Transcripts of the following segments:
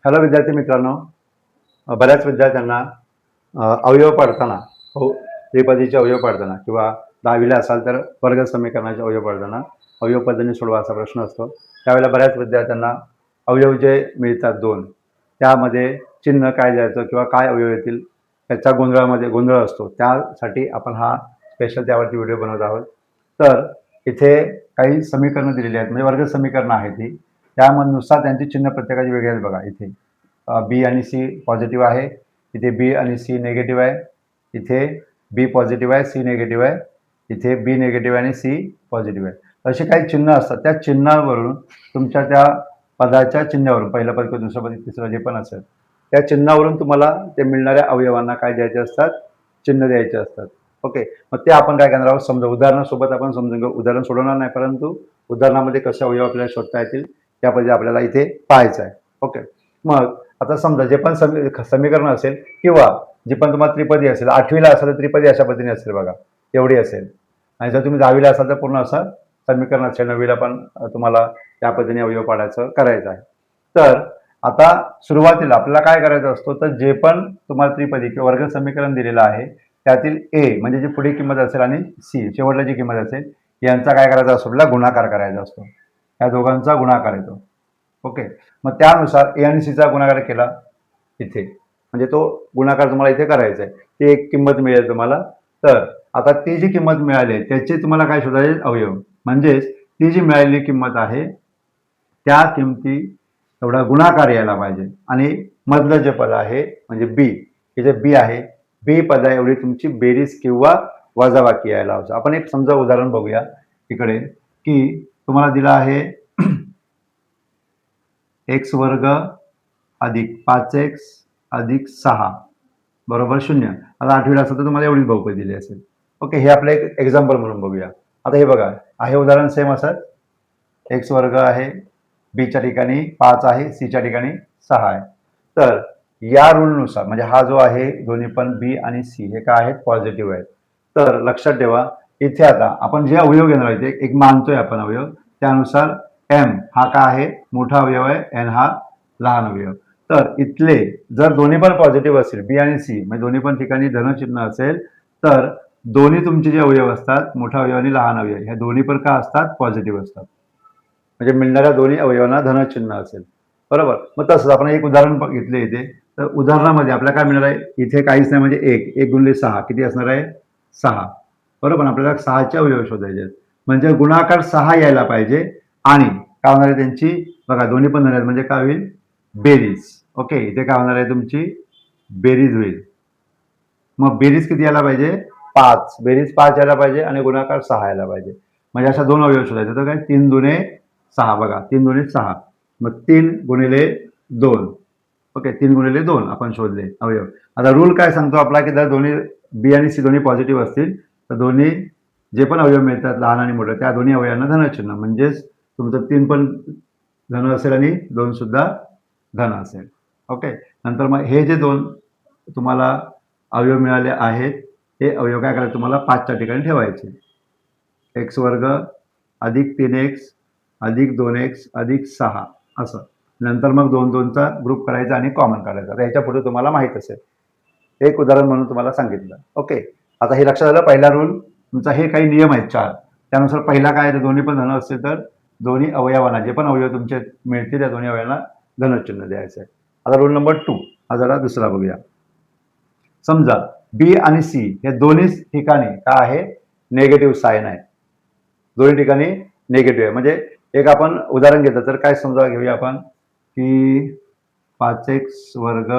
Hello विद्यार्थी मित्रांनो, बऱ्याच विद्यार्थ्यांना अवयव पाडताना त्रिपदीचे अवयव पाडताना किंवा 10वीला असाल तर वर्ग समीकरणाचे अवयव पाडताना अवयव पद्धतीने सोडवा असा प्रश्न असतो. त्यावेळेला बऱ्याच विद्यार्थ्यांना अवयव जे मिळतात दोन, त्यामध्ये चिन्ह काय द्यायचं किंवा काय अवयव येतील त्याचा गोंधळ असतो. त्यासाठी आपण हा स्पेशल त्यावरती व्हिडिओ बनवत आहोत. तर इथे काही समीकरणं दिलेली आहेत, म्हणजे वर्ग समीकरणं आहेत ही. त्यानुसार त्यांची चिन्ह प्रत्येकाची वेगळी आहेत. बघा इथे बी आणि सी पॉझिटिव्ह आहे, इथे बी आणि सी निगेटिव्ह आहे, इथे बी पॉझिटिव्ह आहे, सी निगेटिव्ह आहे, इथे बी निगेटिव्ह आणि सी पॉझिटिव्ह आहे. असे काही चिन्ह असतात. त्या चिन्हावरून तुमच्या त्या पदाच्या चिन्हावरून पहिलं पद किंवा दुसरं पद तिसरं जे पण असेल त्या चिन्हावरून तुम्हाला ते मिळणाऱ्या अवयवांना काय द्यायचे असतात, चिन्ह द्यायचे असतात. ओके, मग ते आपण काय करणार आहोत, समजा उदाहरणासोबत आपण समजून घेऊ. उदाहरण सोडवणार नाही, परंतु उदाहरणामध्ये कसे अवयव आपल्याला शोधता येतील त्यापद्धती आपल्याला इथे पाहायचं आहे. ओके, मग आता समजा जे पण समीकरण असेल किंवा जी पण तुम्हाला त्रिपदी असेल, 8वीला असेल तर त्रिपदी अशा पद्धतीने असेल. बघा एवढी असेल. आणि जर तुम्ही 10वीला असाल तर पूर्ण असं समीकरण असेल. 9वीला पण तुम्हाला त्या पद्धतीने अवयव पाडायचं करायचं आहे. तर आता सुरुवातीला आपल्याला काय करायचं असतो, तर जे पण तुम्हाला त्रिपदी किंवा वर्ग समीकरण दिलेलं आहे त्यातील ए म्हणजे जी पुढे किंमत असेल आणि सी शेवटला जी किंमत असेल यांचा काय करायचा असतो, आपल्याला गुणाकार करायचा असतो. या दोघांचा गुणाकार येतो. ओके, मग त्यानुसार ए आणि सीचा गुणाकार केला इथे, म्हणजे तो गुणाकार तुम्हाला इथे करायचा आहे. ती एक किंमत मिळेल तुम्हाला. तर आता ती जी किंमत मिळाली आहे त्याची तुम्हाला काय शोधायचे, अवयव. म्हणजेच ती जी मिळालेली किंमत आहे त्या किमती एवढा गुणाकार यायला पाहिजे. आणि मधलं जे पद आहे म्हणजे बी, हे जे बी आहे, बी पदा एवढी तुमची बेरीज किंवा वजाबाकी यायला हवं. आपण एक समजा उदाहरण बघूया इकडे, की तुम्हाला दिला आहे एक्स वर्ग अधिक 5x अधिक 6 बरोबर 0. आता 8वीला असेल तर तुम्हाला एवढीच बहुपदी दिली असेल. ओके, हे आपलं एक एक्झाम्पल म्हणून बघूया. आता हे बघा, आहे उदाहरण सेम असं. एक्स वर्ग आहे, बीच्या ठिकाणी 5 आहे, सीच्या ठिकाणी 6 आहे. तर या रूलनुसार म्हणजे हा जो आहे दोन्ही पण बी आणि सी हे काय आहेत, पॉझिटिव्ह आहेत. तर लक्षात ठेवा इथे आता आपण जे अवयव घेणार आहे ते एक मानतोय आपण अवयव, त्यानुसार एम हा काय आहे, मोठा अवयव आहे, एन हा लहान अवयव. तर इथले जर दोन्ही पण पॉझिटिव्ह असेल, बी आणि सी म्हणजे दोन्ही पण ठिकाणी धनचिन्ह असेल, तर दोन्ही तुमचे जे अवयव असतात, मोठा अवयव आणि लहान अवयव, ह्या दोन्ही पण काय असतात, पॉझिटिव्ह असतात. म्हणजे मिळणाऱ्या दोन्ही अवयवांना धनचिन्ह असेल. बरोबर. मग तसंच आपण एक उदाहरण घेतले इथे. तर उदाहरणामध्ये आपल्याला काय मिळणार आहे, इथे काहीच नाही म्हणजे एक गुणिले 6 किती असणार आहे, 6. बरोबर. आपल्याला 6चे अवयव शोधायचे आहेत. म्हणजे गुणाकार 6 यायला पाहिजे. आणि काय होणार आहे त्यांची, बघा दोन्ही पण धन आहेत म्हणजे काय होईल, बेरीज. ओके, इथे काय होणार आहे तुमची बेरीज होईल. मग बेरीज किती यायला पाहिजे, 5. बेरीज 5 यायला पाहिजे आणि गुणाकार 6 यायला पाहिजे. म्हणजे अशा दोन अवयव शोधायचे. तर काय 3 दुने 6. बघा 3 दुने 6. मग 3 गुणिले 2. ओके, 3 गुणिले 2 आपण शोधले अवयव. आता रूल काय सांगतो आपला, की जर दोन्ही बी आणि सी दोन्ही पॉझिटिव्ह असतील तर दोन्ही जे पण अवयव मिळतात लहान आणि मोठे त्या दोन्ही अवयवांना धनचिन्ह. म्हणजेच तुमचं 3 पण धन असेल आणि 2 सुद्धा धन असेल. ओके, नंतर मग हे जे दोन तुम्हाला अवयव मिळाले आहेत हे अवयव काय करायचे, तुम्हाला 5च्या ठिकाणी ठेवायचे. एक्स वर्ग अधिक 3x अधिक 2x अधिक 6 असं. नंतर मग 2चा ग्रुप करायचा आणि कॉमन काढायचा. तर ह्याच्या पुढे तुम्हाला माहीत असेल. एक उदाहरण म्हणून तुम्हाला सांगितलं. ओके, आता हे लक्षात आलं. पहिला रूल तुमचा, हे काही नियम आहेत 4. त्यानुसार पहिला काय, दोन्ही पण धन असतील तर दोन्ही अवयवांना जे पण अवयव तुमचे मिळतील त्या दोन्ही अवयवांना धनचिन्ह द्यायचं आहे. आता रूल नंबर 2 हा जरा दुसरा बघूया. समजा बी आणि सी हे दोन्ही ठिकाणी काय आहे, नेगेटिव्ह साईन आहे. दोन्ही ठिकाणी नेगेटिव्ह आहे. म्हणजे एक आपण उदाहरण घेतलं तर काय समजा घेऊया आपण, की 5x वर्ग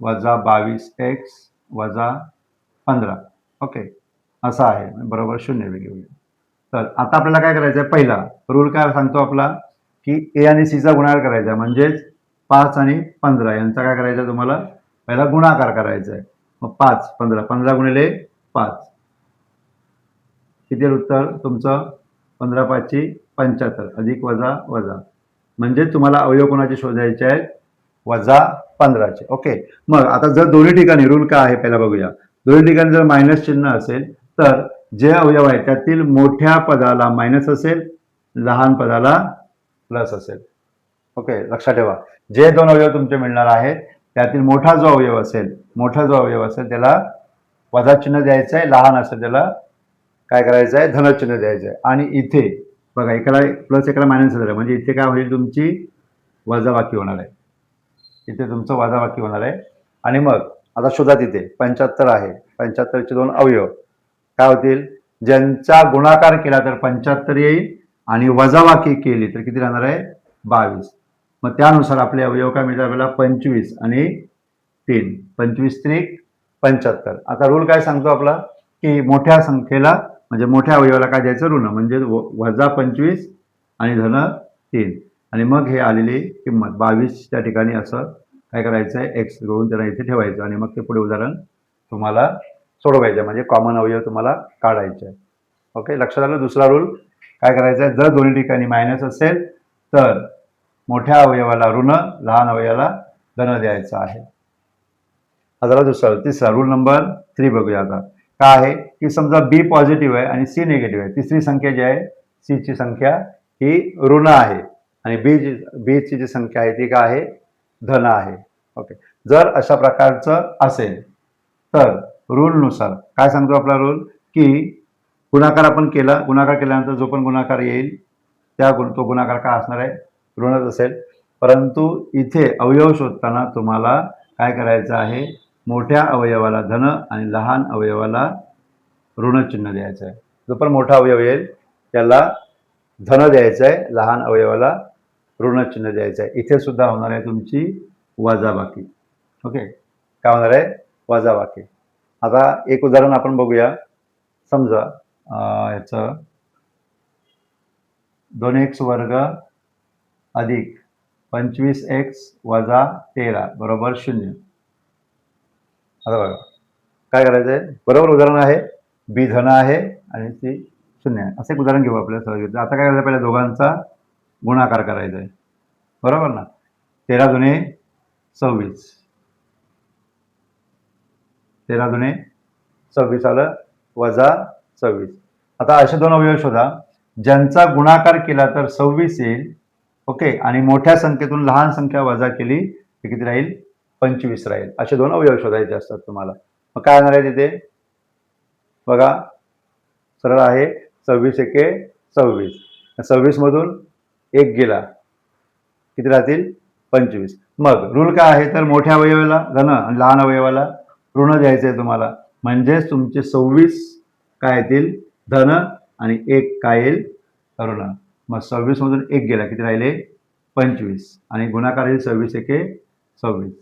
वजा 22x वजा 15. ओके, असं आहे बरोबर 0 घेऊया. तर आता आपल्याला काय करायचं आहे, पहिला रूल काय सांगतो आपला, की ए आणि सीचा गुणाकार करायचा आहे. म्हणजेच 5 आणि 15 यांचा काय करायचं आहे, तुम्हाला पहिला गुणाकार करायचा आहे. मग 5 15 15 गुणिले 5 किती उत्तर तुमचं, 15 5 75 अधिक वजा वजा. म्हणजे तुम्हाला अवयव कोणाचे शोधायचे आहेत, वजा 15चे. ओके, मग आता जर दोन्ही ठिकाणी रूल काय आहे पहिला बघूया. दोन्ही ठिकाणी जर मायनस चिन्ह असेल तर जे अवयव आहे त्यातील मोठ्या पदाला मायनस असेल, लहान पदाला प्लस असेल. ओके, लक्षात ठेवा, जे दोन अवयव तुमचे मिळणार आहेत त्यातील मोठा जो अवयव असेल त्याला वजा चिन्ह द्यायचं आहे, लहान असेल त्याला काय करायचं आहे, धनचिन्ह द्यायचं आहे. आणि इथे बघा, एकाला प्लस एकाला मायनस झालं म्हणजे इथे काय होईल, तुमची वजाबाकी होणार आहे. इथे तुमचं वजाबाकी होणार आहे. आणि मग आता शोधा, तिथे 75 आहे, 75चे दोन अवयव काय होतील, ज्यांचा गुणाकार केला तर 75 येईल आणि वजाबाकी केली तर किती राहणार आहे, 22. मग त्यानुसार आपले अवयव काय मिळतात आपल्याला, 25 आणि 3, 25 त्रिक 75. आता रूल काय सांगतो आपला, की मोठ्या संख्येला म्हणजे मोठ्या अवयवाला काय द्यायचं, ऋण, म्हणजे वजा 25 आणि धन 3. आणि मग हे आलेली किंमत 22 त्या ठिकाणी असं काय करायचं आहे, एक्स घेऊन त्याला इथे ठेवायचं आणि मग ते पुढे उदाहरण तुम्हाला सोडवायचं, म्हणजे कॉमन अवयव तुम्हाला काढायचे आहे. ओके, लक्षात आलं. दुसरा रूल काय करायचा आहे, जर दोन्ही ठिकाणी मायनस असेल तर मोठ्या अवयवाला ऋण, लहान अवयवाला धन द्यायचं आहे. आता दुसरा, तिसरा रूल नंबर 3 बघूया. आता काय आहे, की समजा बी पॉझिटिव्ह आहे आणि सी निगेटिव्ह आहे. तिसरी संख्या जी आहे, सी ची संख्या ही ऋण आहे आणि बी ची जी संख्या आहे ती काय आहे, धन आहे. ओके, जर अशा प्रकारचं असेल तर रूलनुसार काय सांगतो आपला रूल, की गुणाकार आपण केला, गुणाकार केल्यानंतर जो पण गुणाकार येईल तो गुणाकार काय असणार आहे, ऋणच असेल. परंतु इथे अवयव शोधताना तुम्हाला काय करायचं आहे, मोठ्या अवयवाला धन आणि लहान अवयवाला ऋण चिन्ह द्यायचं आहे. जो पण मोठा अवयव येईल त्याला धन द्यायचं आहे, लहान अवयवाला ऋण चिन्ह द्यायचं आहे. इथे सुद्धा होणार आहे तुमची वजाबाकी. ओके, काय होणार आहे, वजाबाकी. आता एक उदाहरण आपण बघूया. समजा याचं 2x वर्ग अधिक 25x वजा 13 बरोबर 0. आता बघा काय करायचं आहे, बरोबर उदाहरण आहे, बी धन आहे आणि सी 0 आहे. असं एक उदाहरण घेऊ आपल्याला सहज. आता काय करायचं, पहिल्या दोघांचा गुणाकार करायचा आहे, बरोबर ना. 13 दुने 26, 13 दुने 26 आलं वजा 26. आता असे दोन अवयव शोधा ज्यांचा गुणाकार केला तर 26 येईल. ओके, आणि मोठ्या संख्येतून लहान संख्या वजा केली तर किती राहील, 25 राहील. असे दोन अवयव शोधायचे असतात तुम्हाला. मग काय होणार आहे तिथे बघा, सरळ आहे, 26 एके 26, 26 मधून 1 गेला किती राहतील, 25. मग रूल काय आहे, तर मोठ्या अवयवाला धन आणि लहान अवयवाला ऋण द्यायचं आहे तुम्हाला. म्हणजेच तुमचे 26 काय येतील, धन, आणि 1 काय येईल, ऋण. मग 26 मधून 1 गेला किती राहिले, 25, आणि गुणाकार येईल 26 एके 26.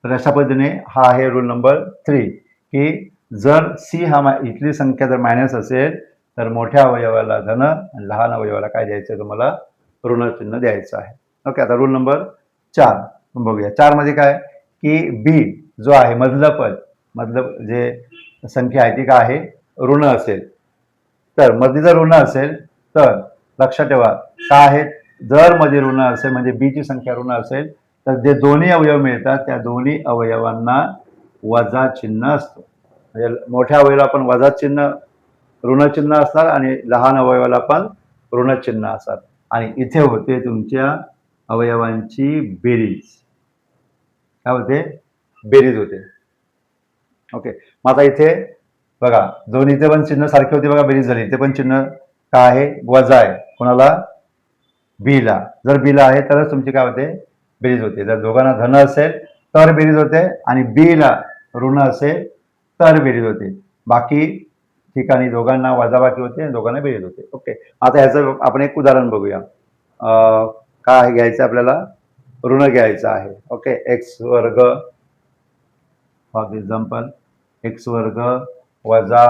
तर अशा पद्धतीने हा आहे रूल नंबर 3, की जर सी हा इथली संख्या जर मायनस असेल तर मोठ्या अवयवाला धन आणि लहान अवयवाला काय द्यायचं आहे, तुम्हाला ऋण चिन्ह द्यायचं आहे. ओके, आता रूल नंबर 4 बघूया. 4 मध्ये काय, की बी जो आहे मधलं जे संख्या आहे ती काय आहे, ऋण असेल. तर मध्ये जर ऋण असेल तर लक्षात ठेवा काय आहे, जर मध्ये ऋण असेल म्हणजे बी ची संख्या ऋण असेल तर जे दोन्ही अवयव मिळतात त्या दोन्ही अवयवांना वजा चिन्ह असतो. म्हणजे मोठ्या अवयवाला पण वजा चिन्ह ऋण चिन्ह असणार आणि लहान अवयवाला पण ऋण चिन्ह असतात. आणि इथे होते तुमच्या अवयवांची बेरीज. काय होते, बेरीज होते. ओके, मग आता इथे बघा दोन्हीचे पण चिन्ह सारखे होते, बघा बेरीज झाली. इथे पण चिन्ह काय आहे, वजा आहे. कोणाला, बीला. जर बीला आहे तरच तुमची काय होते, बेरीज होते. जर दोघांना धन असेल तर बेरीज होते आणि बीला ऋण असेल तर बेरीज होते. बाकी ठिकाणी दोघांना वजाबाकी होते आणि दोघांना बेरीज होते. ओके, आता ह्याचं आपण एक उदाहरण बघूया. काय घ्यायचं आपल्याला, ऋण घ्यायचं आहे. ओके, एक्स वर्ग फॉर एक्झाम्पल एक्स वर्ग वजा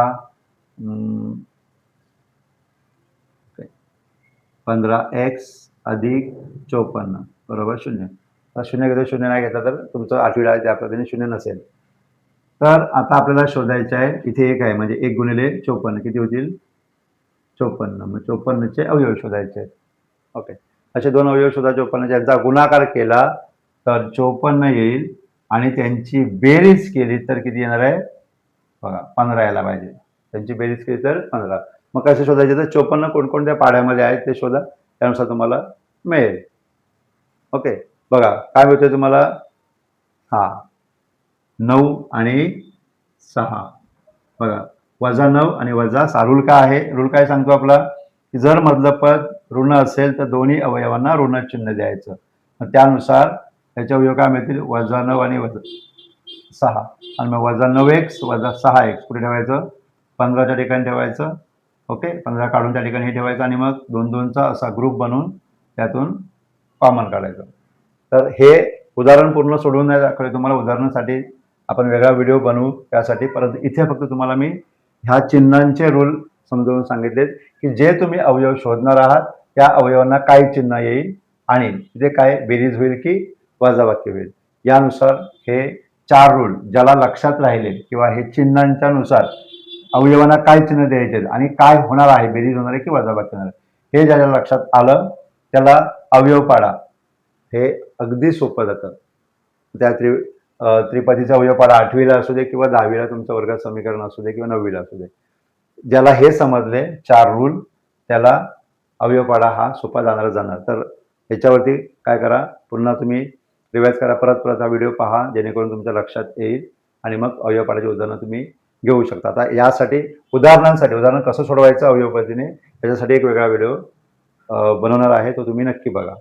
15x अधिक 54 बरोबर 0. आता 0 घेतो, 0 नाही घेतला तर तुमचं 8वी आहे त्या पद्धतीने 0 नसेल. तर आता आपल्याला शोधायचं आहे, इथे 1 आहे म्हणजे 1 गुणिले 54 किती होतील, 54. मग 54चे अवयव शोधायचे आहेत. ओके, असे दोन अवयव शोधा 54, ज्यांचा गुणाकार केला तर 54 येईल आणि त्यांची बेरीज केली तर किती येणार आहे बघा, 15 यायला पाहिजे. त्यांची बेरीज केली तर 15. मग कसं शोधायचे, तर 54 कोणकोणत्या पाड्यामध्ये आहेत ते शोधा, त्यानुसार तुम्हाला मिळेल. ओके, बघा काय मिळतंय तुम्हाला, हा 9 आणि 6, बघा -9 आणि -6 रूल काय आहे, रूल काय सांगतो आपला, की जर मधलं पद ऋण असेल तर दोन्ही अवयवांना ऋण चिन्ह द्यायचं. मग त्यानुसार त्याचे अवयव काय मिळतील, -9 आणि -6, आणि मग -9x -6x कुठे ठेवायचं, 15च्या ठिकाणी ठेवायचं. ओके, 15 काढून त्या ठिकाणी हे ठेवायचं आणि मग 2-2चा असा ग्रुप बनवून त्यातून कॉमन काढायचं. तर हे उदाहरण पूर्ण सोडवून नाही दाखवले तुम्हाला, उदाहरणासाठी आपण वेगळा व्हिडिओ बनवू त्यासाठी. परंतु इथे फक्त तुम्हाला मी ह्या चिन्हांचे रूल समजावून सांगितलेत, की जे तुम्ही अवयव शोधणार आहात त्या अवयवांना काय चिन्ह येईल आणि तिथे काय बेरीज होईल की वजाबाकी होईल. यानुसार हे 4 रूल ज्याला लक्षात राहिले किंवा हे चिन्हांच्या नुसार अवयवांना काय चिन्ह द्यायचे आणि काय होणार आहे, बेरीज होणार आहे की वजाबाकी होणार आहे, हे ज्याला लक्षात आलं त्याला अवयव पाडा हे अगदी सोपं जातं. त्या त्रिपदीचा अवयव पाडा 8वीला असू दे किंवा 10वीला तुमचं वर्गात समीकरण असू दे किंवा 9वीला असू दे. ज्याला हे समजले 4 रूल त्याला अवयव पाडा हा सोपा जाणार. तर ह्याच्यावरती काय करा, पुन्हा तुम्ही रिवाइज करा, परत हा व्हिडिओ पहा जेणेकरून तुमच्या लक्षात येईल आणि मग अवयव पाडाची उदाहरणं तुम्ही घेऊ शकता. आता यासाठी उदाहरण कसं सोडवायचं अवयव पद्धतीने याच्यासाठी एक वेगळा व्हिडिओ बनवणार आहे, तो तुम्ही नक्की बघा.